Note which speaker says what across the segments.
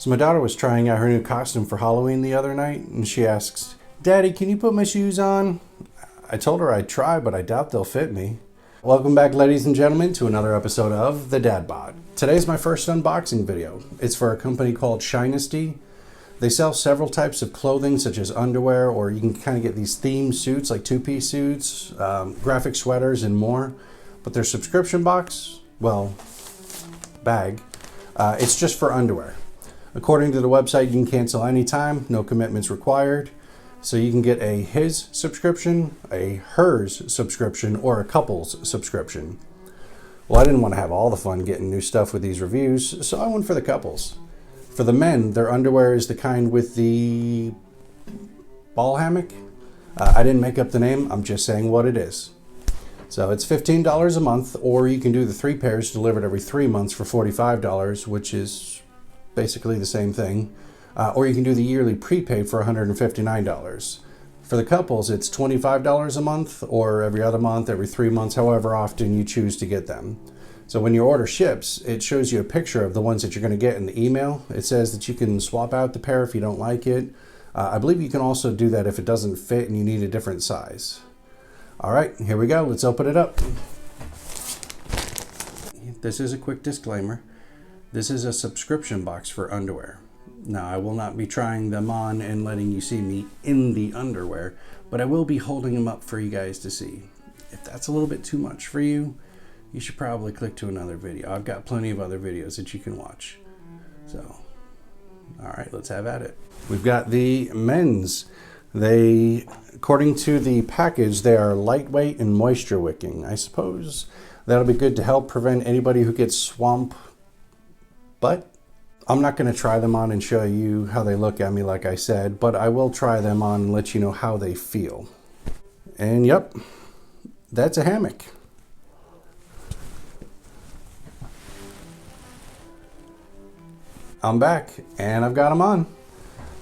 Speaker 1: So my daughter was trying out her new costume for Halloween the other night, and she asks, "Daddy, can you put my shoes on?" I told her I'd try, but I doubt they'll fit me. Welcome back, ladies and gentlemen, to another episode of The Dad Bod. Today's my first unboxing video. It's for a company called Shinesty. They sell several types of clothing, such as underwear, or you can kind of get these themed suits, like two-piece suits, graphic sweaters, and more. But their subscription box, bag, it's just for underwear. According to the website, you can cancel anytime, no commitments required. So you can get a his subscription, a hers subscription, or a couple's subscription. Well, I didn't want to have all the fun getting new stuff with these reviews, so I went for the couples. For the men, their underwear is the kind with the ball hammock. I didn't make up the name, I'm just saying what it is. So it's $15 a month, or you can do the 3 pairs delivered every 3 months for $45, which is basically the same thing. Or you can do the yearly prepaid for $159. For the couples, it's $25 a month, or every other month, every 3 months, however often you choose to get them. So when your order ships, it shows you a picture of the ones that you're going to get in the email. It says that you can swap out the pair if you don't like it. I believe you can also do that if it doesn't fit and you need a different size. All right, here we go. Let's open it up. This is a quick disclaimer. This is a subscription box for underwear. Now, I will not be trying them on and letting you see me in the underwear, but I will be holding them up for you guys to see. If that's a little bit too much for you, you should probably click to another video. I've got plenty of other videos that you can watch. So, all right, let's have at it. We've got the men's. They, according to the package, they are lightweight and moisture wicking. I suppose that'll be good to help prevent anybody who gets swamp butt. I'm not going to try them on and show you how they look at me like I said, but I will try them on and let you know how they feel. And yep, that's a hammock. I'm back and I've got them on.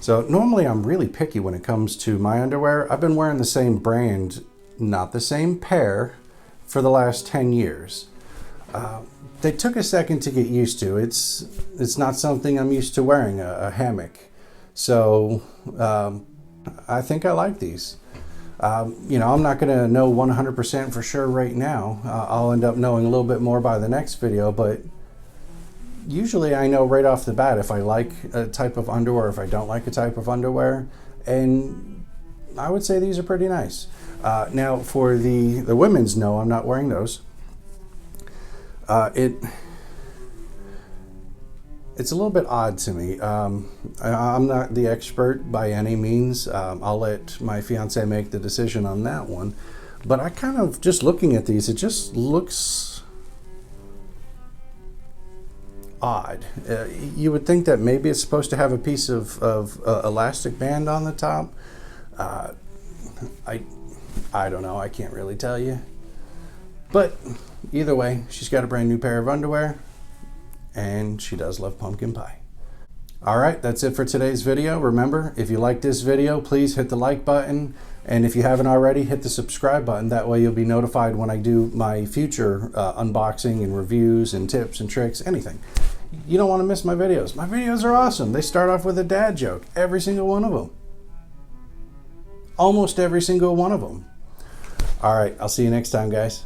Speaker 1: So normally I'm really picky when it comes to my underwear. I've been wearing the same brand, not the same pair, for the last 10 years. They took a second to get used to. It's not something I'm used to wearing, a hammock. So I think I like these. You know, I'm not going to know 100% for sure right now. I'll end up knowing a little bit more by the next video, but usually I know right off the bat if I like a type of underwear or if I don't like a type of underwear. And I would say these are pretty nice. Now for the women's, no, I'm not wearing those. It's a little bit odd to me. I'm not the expert by any means. I'll let my fiance make the decision on that one. But I kind of, just looking at these, it just looks odd. You would think that maybe it's supposed to have a piece of elastic band on the top. I don't know. I can't really tell you. But either way, she's got a brand new pair of underwear, and she does love pumpkin pie. All right, that's it for today's video. Remember, if you like this video, please hit the like button. And if you haven't already, hit the subscribe button. That way you'll be notified when I do my future unboxing and reviews and tips and tricks, anything. You don't want to miss my videos. My videos are awesome. They start off with a dad joke, every single one of them. Almost every single one of them. All right, I'll see you next time, guys.